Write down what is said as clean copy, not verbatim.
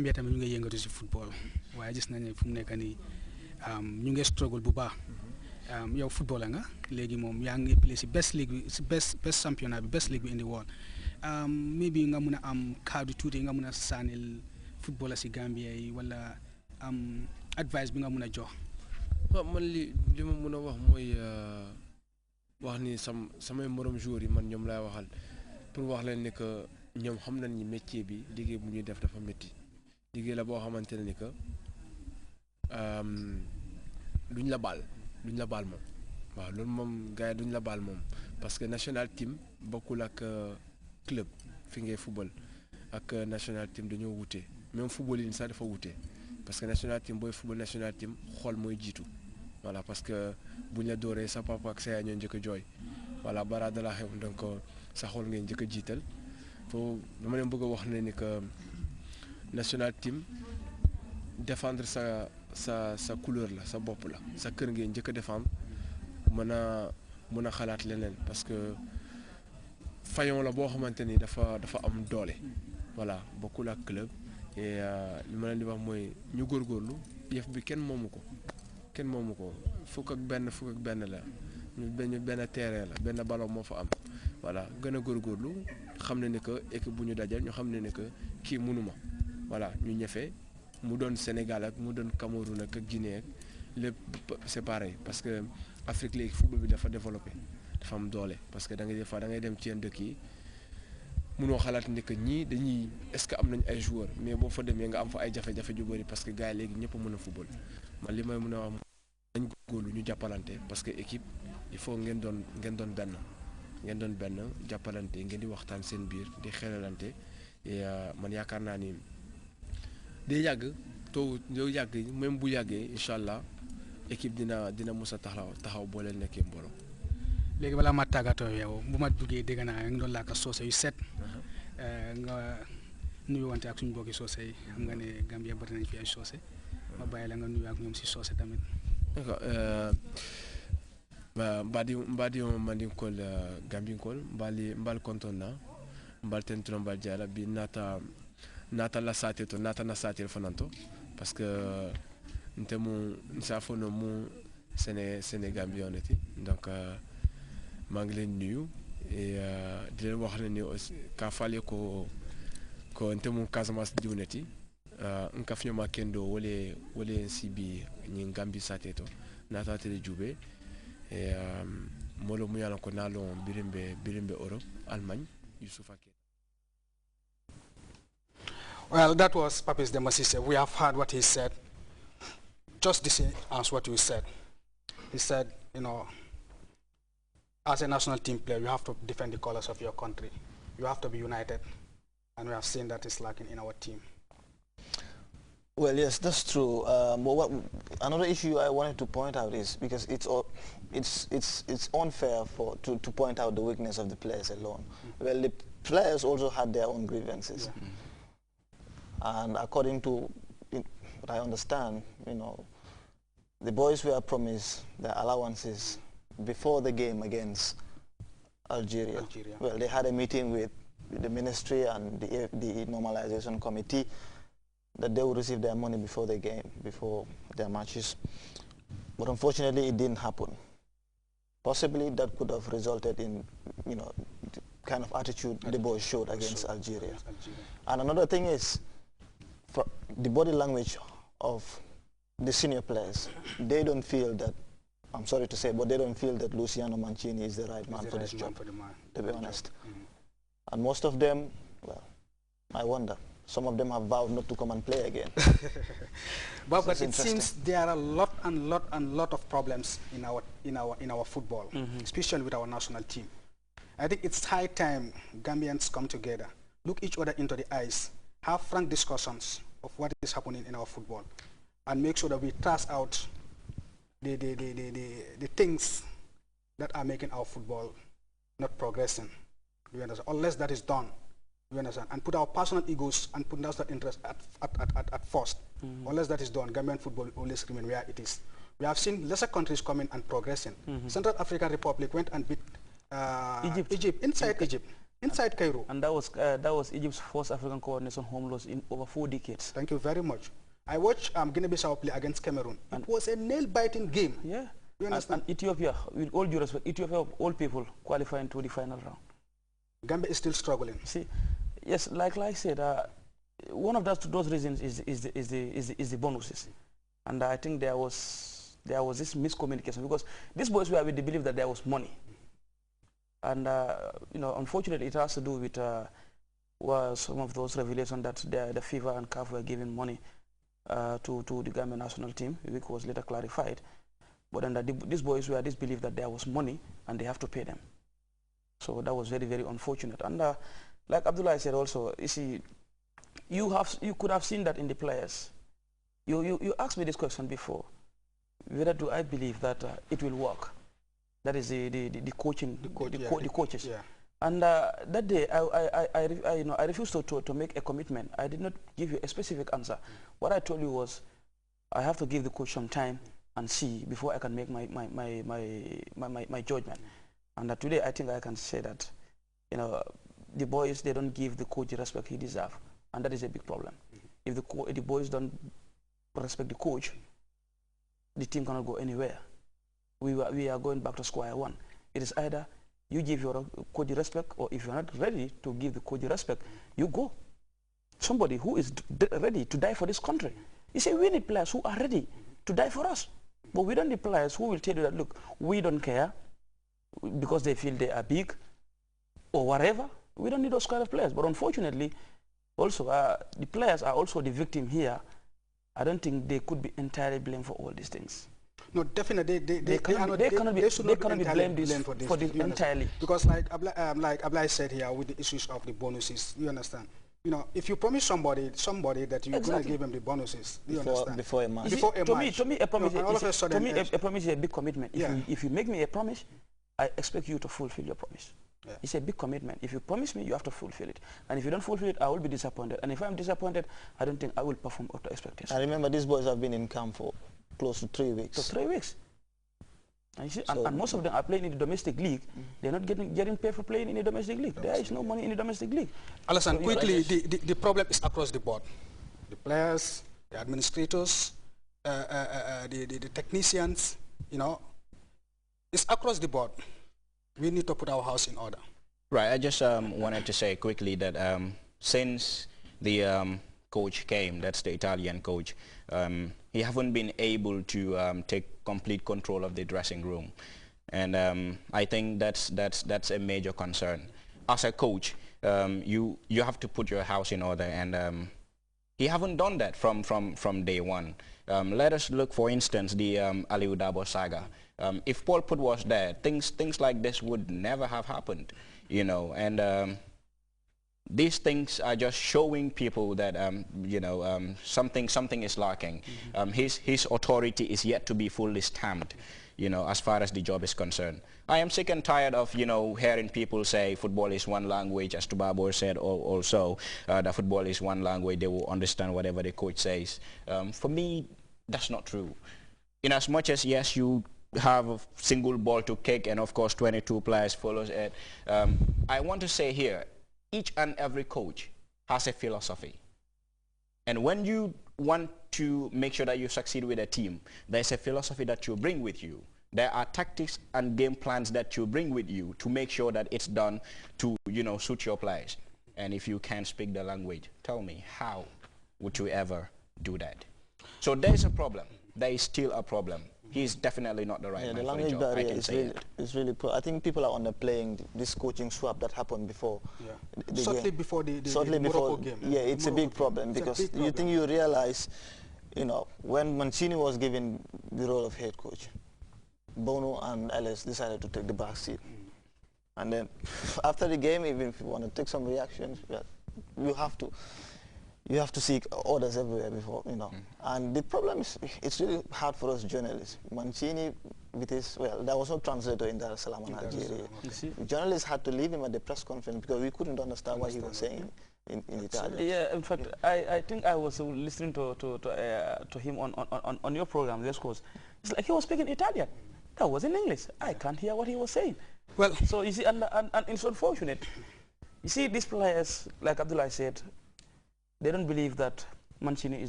Gambia tamit ñu ngi yëngatu si football waaye gis nañ ne fu mu nekk nii ñu ngi struggle bu baax yow footballer nga léegi moom yaa ngi play si best league bi si best championnat bi best league bi in the world maybe nga mun a am kaddu tuuti nga mun a sànnil footballer si Gambia yi wala advice bi nga mun a jox. waaw man li ma mun a wax mooy wax ni samay morom joueurs yi man ñoom laay waxal pour wax leen ni que ñoom xam nañ ni métier bi liggéey bu ñuy def dafa métti liggéey la boo xamante ne ni que duñ la baal moom waaw loolu moom gars yi duñ la baal moom parce que national team bokkul ak club fi ngay football ak national team dañoo wute même football yi sax dafa wute parce que national team booy football national team xool mooy jiitu voilà parce que buñ la dooree sa papa ak sa yaay ñoo njëkk a jooy voilà bara da la xew donc sa xool ngay njëkk a jiital foofu dama leen bëgg a wax ne ni que national team défendre sa couleur la sa bopp la sa kër ngay njëkk a défendre mën a xalaat leneen parce que fayon la boo xamante ni dafa am doole voilà bokkul ak club et li ma leen di wax mooy ñu góorgóorlu yëf bi kenn moomu ko fukk ak benn la ñu benn terrain la benn ballon moo fa am voilà gën a góorgóorlu xam ne ni que équipe bu ñu dajal ñu xam ne ni que kii mënuma voilà ñu ñëfe mu doon Sénégal ak mu doon Cameroun ak Guinée ak lépp c'est pareil parce que Afrique léegi football bi dafa développé dafa am doole parce que da ngay dem ci yenn dëkk yi mënoo xalaat ni que ñii dañuy est-ce que am nañ ay joueurs mais boo fa demee nga am fa ay jafe-jafe ju bëri parce que gars yi léegi ñëpp a mën a football man li may mën a wax dañ góorlu ñu jàppalante parce que équipe il faut ngeen doon benn jàppalante ngeen di waxtaan seen biir di xelalante et man yaakaar naa ni day yàgg même bu yàggee incha allah équipe dina mos a taxaw boo leen nekkee mbooloo. léegi balaa ma tàggatoo yow bu ma duggee dégg naa nga doon laaka soose yu set nga nuyuwante ak suñu mbokki soose yi xam nga ne Gambia bari nañ fi ay soose ma bàyyi la nga nuyu ak ñoom si soose tamit. d'accord mbadi o mandinkol gambinkol mbal kontonna mbal tentino mbal jala bi nata la sate to nata na sate fananto parce que ntemu nsafono mu sene gambioneti donc maa ngi leen nuyu et di leen wax ne ni ka fale ko ntemu Casamance diwneti nkafnyoma kendo wole sibi nyi gambi sate to nata tele jube et molo mu yalla ko nalo birimbe Europe Allemagne Youssoufa Keita. Well, that was Papis Demasise. We have heard what he said. Just the same as what you said. He said, as a national team player, you have to defend the colors of your country. You have to be united. And we have seen that is lacking in our team. Well, yes, that's true. But another issue I wanted to point out is because it's unfair to point out the weakness of the players alone. Well, the players also had their own grievances. Yeah. And according to what I understand, the boys were promised their allowances before the game against Algeria. Well, they had a meeting with the ministry and the normalization committee that they would receive their money before the game, before their matches. But unfortunately, it didn't happen. Possibly that could have resulted in, the kind of attitude the boys showed against Algeria. And another thing is, the body language of the senior players, they don't feel that, I'm sorry to say, but they don't feel that Luciano Mancini is the right man for this job, to be honest. And most of them, well, I wonder. Some of them have vowed not to come and play again. But it seems there are a lot of problems in our football, especially with our national team. I think it's high time Gambians come together, look each other into the eyes, have frank discussions of what is happening in our football, and make sure that we trash out the things that are making our football not progressing. You understand? Unless that is done, you understand, and put our personal egos and put national interest at first. Unless that is done, Gambian football will always remain where it is. We have seen lesser countries coming and progressing. Central African Republic went and beat Egypt inside Egypt. inside Cairo. And that was Egypt's first African coordination home loss in over 4 decades. Thank you very much. I watched Guinea-Bissau play against Cameroon. It was a nail-biting game. Yeah. You understand? And Ethiopia, with all due respect, Ethiopia of all people qualifying to the final round. Gambia is still struggling. See, yes, like I said, one of those reasons is the bonuses, and I think there was this miscommunication because these boys were with the belief that there was money, and you know, unfortunately, it has to do with some of those revelations that the FIFA and CAF were giving money to the Gambia national team, which was later clarified. But then these boys were this belief that there was money and they have to pay them. So that was very, very unfortunate. And like Abdullah said also, you see, you could have seen that in the players. You asked me this question before. Whether do I believe that it will work? That is the coaching, the coaches. Yeah. And that day, I refused to make a commitment. I did not give you a specific answer. What I told you was, I have to give the coach some time and see before I can make my judgment. And today, I think I can say that, you know, the boys, they don't give the coach the respect he deserves, and that is a big problem. If the boys don't respect the coach, the team cannot go anywhere. We are going back to square one. It is either you give your coach the respect, or if you're not ready to give the coach the respect, you go. Somebody who is ready to die for this country. You say we need players who are ready to die for us. But we don't need players who will tell you that, look, we don't care because they feel they are big or whatever. We don't need those kind of players. But unfortunately, also, the players are also the victim here. I don't think they could be entirely blamed for all these things. No, definitely they cannot be blamed for this entirely. Because like Abla said here with the issues of the bonuses, you understand? You know, if you promise somebody that you're going to give them the bonuses, you understand? Before a match. To me, a promise is a big commitment. If you make me a promise, I expect you to fulfill your promise. Yeah. It's a big commitment. If you promise me, you have to fulfill it. And if you don't fulfill it, I will be disappointed. And if I'm disappointed, I don't think I will perform up to expectations. I remember these boys have been in camp for close to 3 weeks. So 3 weeks. And, you see, and most of them are playing in the domestic league. They're not getting paid for playing in the domestic league. There is no money in the domestic league. Alassane, so, quickly, the problem is across the board. The players, the administrators, the technicians, you know, it's across the board. We need to put our house in order. Right, I just wanted to say quickly that since the coach came, that's the Italian coach, he haven't been able to take complete control of the dressing room. And I think that's a major concern. As a coach, you have to put your house in order, and he haven't done that from day one. Let us look, for instance, the Aliou Dabo saga. If Paul Put was there, things like this would never have happened, you know. And these things are just showing people that you know, something is lacking. His authority is yet to be fully stamped, you know, as far as the job is concerned. I am sick and tired of, you know, hearing people say football is one language, as Tubabo said also, that football is one language, they will understand whatever the coach says. For me, that's not true. In as much as, yes, you have a single ball to kick and of course 22 players follows it, I want to say here, each and every coach has a philosophy. And when you want to make sure that you succeed with a team, there's a philosophy that you bring with you. There are tactics and game plans that you bring with you to make sure that it's done to, you know, suit your players. And if you can't speak the language, tell me, how would you ever do that? So there's a problem. There is still a problem. He's definitely not the right man the for language the job. barrier is really poor. I think people are underplaying this coaching swap that happened before. Yeah. Shortly before the Morocco game. Yeah, it's a big problem because you think you realize, you know, when Mancini was given the role of head coach, Bono and Ellis decided to take the back seat. And then after the game, even if you want to take some reactions, you have to seek orders everywhere before, you know. And the problem is, it's really hard for us journalists. Mancini, with his, well, there was no translator in Dar es Salaam and Algeria. Journalists had to leave him at the press conference because we couldn't understand what he was saying in Italian. Yeah, in fact, I think I was listening to him on your program, this course. It's like he was speaking Italian. That was in English. I can't hear what he was saying. Well, so you see, and it's unfortunate. You see, these players, like Abdullah said, they don't believe that Mancini is